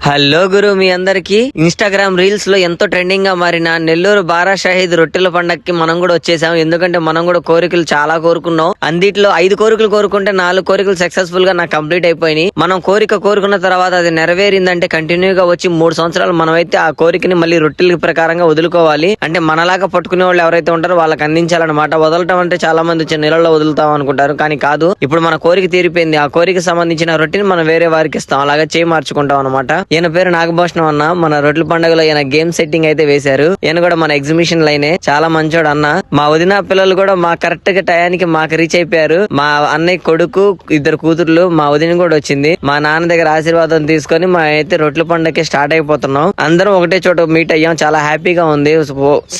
Hello గురు, మీ అందరికి Instagram reels లో ఎంతో ట్రెండింగ్ గా మారిన నెల్లూరు బారా షాహీద్ రొట్టెల పండక్కి మనం కూడా వచ్చేసాం. ఎందుకంటే మనం కూడా కోరికలు చాలా కోరుకున్నాం. అందిట్లో 5 కోరికలు కోరుకుంటే 4 కోరికలు సక్సెస్ఫుల్ గా నాకు కంప్లీట్ అయిపోయినాయి. మనం కోరుకున్న తర్వాత అది నెరవేరిందంటే కంటిన్యూ గా వచ్చి 3 సంవత్సరాలు మనమైతే ఆ కోరికని మళ్ళీ రొట్టెల ప్రకారంగా వదులుకోవాలి. అంటే మనలాగా పట్టుకునే వాళ్ళు ఎవరైతే ఉంటారో వాళ్ళకి అందించాలన్నమాట. వదలటం అంటే చాలా మంది వచ్చే నెలల్లో వదులుతాం అనుకుంటారు, కానీ కాదు. ఇప్పుడు మన కోరిక తీరిపోయింది. ఆ కోరిక సంబంధించిన రొట్టెని మనం వేరే వారికి ఇస్తాం, అలాగే చేయి మార్చుకుంటాం అనమాట. ఈయన పేరు నాగభూషణం అన్న. మన రొట్టెల పండుగలో ఈయన గేమ్ సెట్టింగ్ అయితే వేశారు. ఈయన కూడా మన ఎగ్జిబిషన్ లైనే. చాలా మంచోడు అన్న. మా వదిన పిల్లలు కూడా మా కరెక్ట్ గా టయానికి మాకు రీచ్ అయిపోయారు. మా అన్నయ్య కొడుకు, 2 కూతుర్లు, మా వదిన కూడా వచ్చింది. మా నాన్న దగ్గర ఆశీర్వాదం తీసుకొని మా అయితే రొట్టెల పండుగకి స్టార్ట్ అయిపోతున్నాం. అందరం ఒకటే చోట మీట్ అయ్యాం. చాలా హ్యాపీగా ఉంది.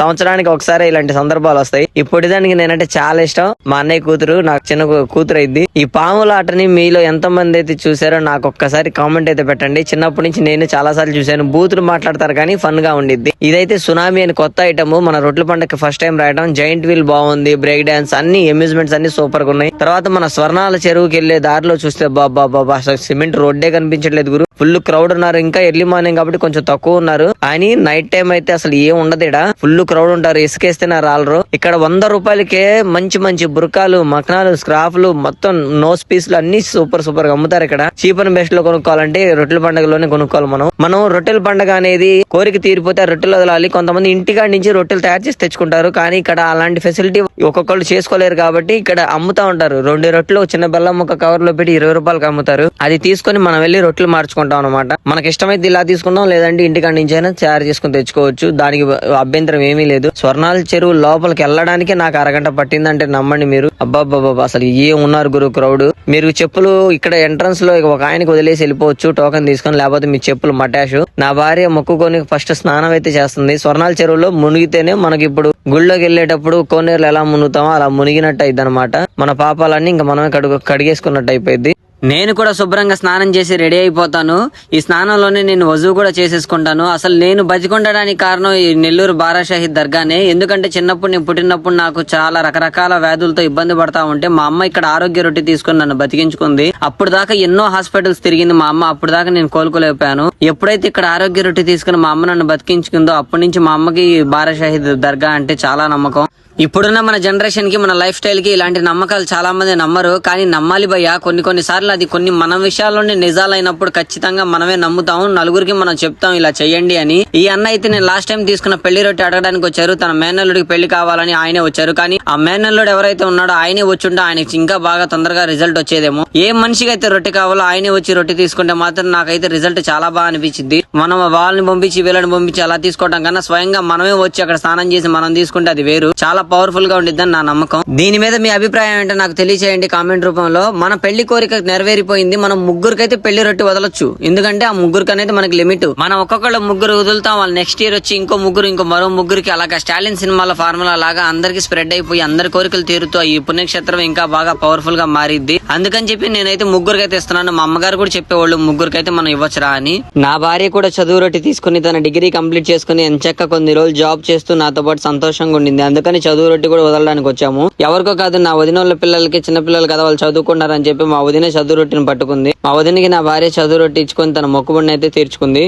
సంవత్సరానికి ఒకసారి ఇలాంటి సందర్భాలు వస్తాయి. ఇప్పుడు దానికి నేనంటే చాలా ఇష్టం. మా అన్నయ్య కూతురు నాకు చిన్న కూతురు అయింది. ఈ పాముల ఆటని మీలో ఎంత మంది అయితే చూసారో నాకు ఒక్కసారి కామెంట్ అయితే పెట్టండి. చిన్నప్పటి నుంచి నేను చాలా సార్లు చూశాను. బూతులు మాట్లాడతారు కానీ ఫన్ గా ఉండిద్ది. ఇదైతే సునామీ అని కొత్త ఐటమ్. మన రొట్టెల పండుగకి ఫస్ట్ టైం రాయడం. జైంట్ వీల్ బాగుంది, బ్రేక్ డాన్స్, అన్ని అమ్యూజ్మెంట్స్ అన్ని సూపర్ గా ఉన్నాయి. తర్వాత మన స్వర్ణాల చెరువుకి వెళ్లే దారిలో చూస్తే బాబా అసలు సిమెంట్ రోడ్డే కనిపించట్లేదు గురు. ఫుల్ క్రౌడ్ ఉన్నారు. ఇంకా ఎర్లీ మార్నింగ్ కాబట్టి కొంచెం తక్కువ ఉన్నారు. అని నైట్ టైం అయితే అసలు ఏం ఉండదు. ఇక్కడ ఫుల్ క్రౌడ్ ఉంటారు. ఇసుకేస్తేనే రాలరు. ఇక్కడ 100 రూపాయలకే మంచి మంచి బుర్కాలు, మక్నాలు, స్క్రాఫ్లు, మొత్తం నోస్ పీస్లు అన్ని సూపర్ సూపర్ గా అమ్ముతారు. ఇక్కడ చీప్ అండ్ బెస్ట్ లో కొనుక్కోవాలంటే రొట్టెల పండుగలోనే కొనుక్కోవాలి. మనం రొట్టెల పండుగ అనేది కోరిక తీరిపోతే రొట్టెలు వదలాలి. కొంతమంది ఇంటికాడి నుంచి రొట్టెలు తయారు చేసి తెచ్చుకుంటారు. కానీ ఇక్కడ అలాంటి ఫెసిలిటీ ఒక్కొక్కళ్ళు చేసుకోలేరు కాబట్టి ఇక్కడ అమ్ముతా ఉంటారు. 2 రొట్టెలు చిన్న బెల్లం ముక్క కవర్ లో పెట్టి 20 రూపాయలకి అమ్ముతారు. అది తీసుకొని మనం వెళ్ళి రొట్టెలు మార్చుకుంటాం అనమాట. మనకి ఇష్టమైతే ఇలా తీసుకుందాం, లేదంటే ఇంటికాడి నుంచి అయినా తయారు చేసుకుని తెచ్చుకోవచ్చు. దానికి అభ్యంతరం ఏమీ లేదు. స్వర్ణాల చెరువు లోపలికి వెళ్ళడానికి నాకు అరగంట పట్టిందంటే నమ్మండి మీరు. అబ్బాబ్బాబ్బా అసలు ఏం ఉన్నారు గురు క్రౌడ్. మీరు చెప్పులు ఇక్కడ ఎంట్రన్స్ లో ఒక ఆయనకి వదిలేసి వెళ్ళిపోవచ్చు టోకెన్ తీసుకొని. లేకపోతే మీ చెప్పులు మటాషు. నా భార్య మొక్కుకొని ఫస్ట్ స్నానం అయితే చేస్తుంది. స్వర్ణాల చెరువులో మునిగితేనే మనకి ఇప్పుడు గుళ్ళోకి వెళ్ళేటప్పుడు కోనేరులు ఎలా మునుగుతామో అలా మునిగినట్టు అయింది అనమాట. మన పాపాలన్నీ ఇంకా మనమే కడిగేసుకున్నట్టు అయిపోయింది. నేను కూడా శుభ్రంగా స్నానం చేసి రెడీ అయిపోతాను. ఈ స్నానంలోనే నేను వజూ కూడా చేసేసుకుంటాను. అసలు నేను బతికొండడానికి కారణం ఈ నెల్లూరు బారా షాహీద్ దర్గానే. ఎందుకంటే నేను పుట్టినప్పుడు నాకు చాలా రకరకాల వ్యాధులతో ఇబ్బంది పడతా ఉంటే మా అమ్మ ఇక్కడ ఆరోగ్య రొట్టె తీసుకుని నన్ను బతికించుకుంది. అప్పుడు దాకా ఎన్నో హాస్పిటల్స్ తిరిగింది మా అమ్మ. అప్పుడు దాకా నేను కోలుకోలేకపోయాను. ఎప్పుడైతే ఇక్కడ ఆరోగ్య రొట్టె తీసుకుని మా అమ్మ నన్ను బతికించుకుందో అప్పటి నుంచి మా అమ్మకి బారా షాహీద్ దర్గా అంటే చాలా నమ్మకం. ఇప్పుడున్న మన జనరేషన్ కి, మన లైఫ్ స్టైల్ కి ఇలాంటి నమ్మకాలు చాలా మంది నమ్మరు. కానీ నమ్మాలి భయ్యా. కొన్ని సార్లు అది కొన్ని మన విషయాల్లోనే నిజాలైనప్పుడు ఖచ్చితంగా మనమే నమ్ముతాం. నలుగురికి మనం చెప్తాం ఇలా చెయ్యండి అని. ఈ అన్న అయితే నేను లాస్ట్ టైం తీసుకున్న పెళ్లి రొట్టె అడగడానికి వచ్చారు. తన మేనల్లుడికి పెళ్లి కావాలని ఆయనే వచ్చారు. కానీ ఆ మేనల్లుడు ఎవరైతే ఉన్నాడో ఆయనే వచ్చుంటే ఆయనకి ఇంకా బాగా తొందరగా రిజల్ట్ వచ్చేదేమో. ఏ మనిషికి అయితే రొట్టె కావాలో ఆయనే వచ్చి రొట్టె తీసుకుంటే మాత్రం నాకైతే రిజల్ట్ చాలా బాగా అనిపించింది. మనం వాళ్ళని పంపించి వీళ్ళని పంపించి అలా తీసుకోవడం కన్నా స్వయంగా మనమే వచ్చి అక్కడ స్నానం చేసి మనం తీసుకుంటే అది వేరు. చాలా పవర్ఫుల్ గా ఉండిద్దని నా నమ్మకం. దీని మీద మీ అభిప్రాయం ఏంటో నాకు తెలియచేయండి కామెంట్ రూపంలో. మన పెళ్లి కోరిక నెరవేరిపోయింది. మనం ముగ్గురికైతే పెళ్లి రొట్టె వదలొచ్చు. ఎందుకంటే ఆ ముగ్గురికి అనేది మనకి లిమిట్. మనం ఒక్కొక్కళ్ళు ముగ్గురు వదులుతాం. వాళ్ళు నెక్స్ట్ ఇయర్ వచ్చి ఇంకో మరో ముగ్గురికి అలాగా స్టాలిన్ సినిమాల ఫార్ములా లాగా అందరికి స్ప్రెడ్ అయిపోయి అందరి కోరికలు తీరుతూ ఈ పుణ్యక్షేత్రం ఇంకా బాగా పవర్ఫుల్ గా మారిద్ది. అందుకని చెప్పి నేనైతే ముగ్గురికైతే ఇస్తున్నాను. మా అమ్మగారు కూడా చెప్పేవాళ్ళు ముగ్గురికైతే మనం ఇవ్వచ్చురా అని. నా భార్య కూడా చదువు రొట్టె తీసుకుని తన డిగ్రీ కంప్లీట్ చేసుకుని ఎంచక్క కొన్ని రోజులు జాబ్ చేస్తూ నాతో పాటు సంతోషంగా ఉండింది. అందుకని చదువు రొట్టె కూడా వదలడానికి వచ్చాము. ఎవరికో కాదు, నా వదినోళ్ళ పిల్లలకి, చిన్న పిల్లలు కదా, వాళ్ళు చదువుకున్నారని చెప్పి మా వదిన చదువు రొట్టెని పట్టుకుంది. మా వదినకి నా భార్య చదువు రొట్టె ఇచ్చుకొని తన మొక్కుబడిని అయితే తీర్చుకుంది.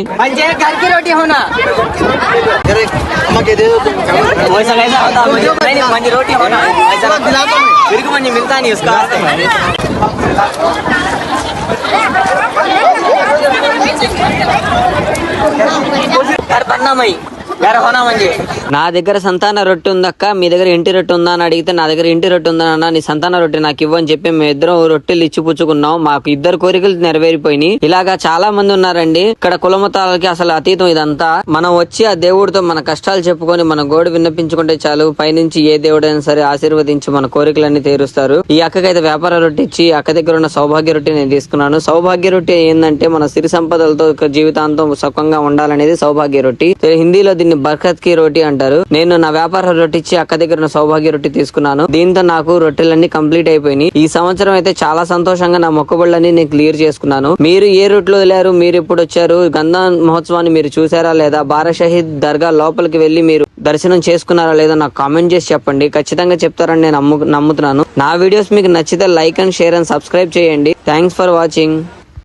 నా దగ్గర సంతాన రొట్టె ఉందక్క, మీ దగ్గర ఇంటి రొట్టె ఉందా అని అడిగితే నా దగ్గర ఇంటి రొట్టె ఉందా అన్న, నీ సంతాన రొట్టె నాకు ఇవ్వని చెప్పి మేము ఇద్దరం రొట్టెలు ఇచ్చి పుచ్చుకున్నాం. మాకు 2 కోరికలు నెరవేరిపోయినాయి. ఇలాగా చాలా మంది ఉన్నారండి. ఇక్కడ కులమతాలకి అసలు అతీతం ఇదంతా. మనం వచ్చి ఆ దేవుడితో మన కష్టాలు చెప్పుకొని మన గోడు విన్నపించుకుంటే చాలు. పైనుంచి ఏ దేవుడైనా సరే ఆశీర్వదించి మన కోరికలన్నీ తీరుస్తారు. ఈ అక్కకైతే వ్యాపార రొట్టె ఇచ్చి అక్క దగ్గర ఉన్న సౌభాగ్య రొట్టె నేను తీసుకున్నాను. సౌభాగ్య రొట్టె ఏంటంటే మన సిరి సంపదలతో జీవితాంతం సుఖంగా ఉండాలనేది సౌభాగ్య రొట్టె. హిందీలో దీన్ని బర్కత్ కి రోటీ అంటారు. నేను నా వ్యాపార రొట్టె ఇచ్చి అక్క దగ్గర ఉన్న సౌభాగ్య రొట్టె తీసుకున్నాను. దీంతో నాకు రొట్టెలన్నీ కంప్లీట్ అయిపోయినాయి. ఈ సంవత్సరం అయితే చాలా సంతోషంగా నా మొక్కుబడులన్నీ నేను క్లియర్ చేసుకున్నాను. మీరు ఏ రూట్లో వదిలారు? మీరు ఎప్పుడు వచ్చారు? గంధా మహోత్సవాన్ని మీరు చూసారా లేదా? బారా షాహీద్ దర్గా లోపలికి వెళ్లి మీరు దర్శనం చేసుకున్నారా లేదా నాకు కామెంట్ చేసి చెప్పండి. ఖచ్చితంగా చెప్తారని నేను నమ్ముతున్నాను. నా వీడియోస్ మీకు నచ్చితే like and share and subscribe చేయండి. Thanks for watching.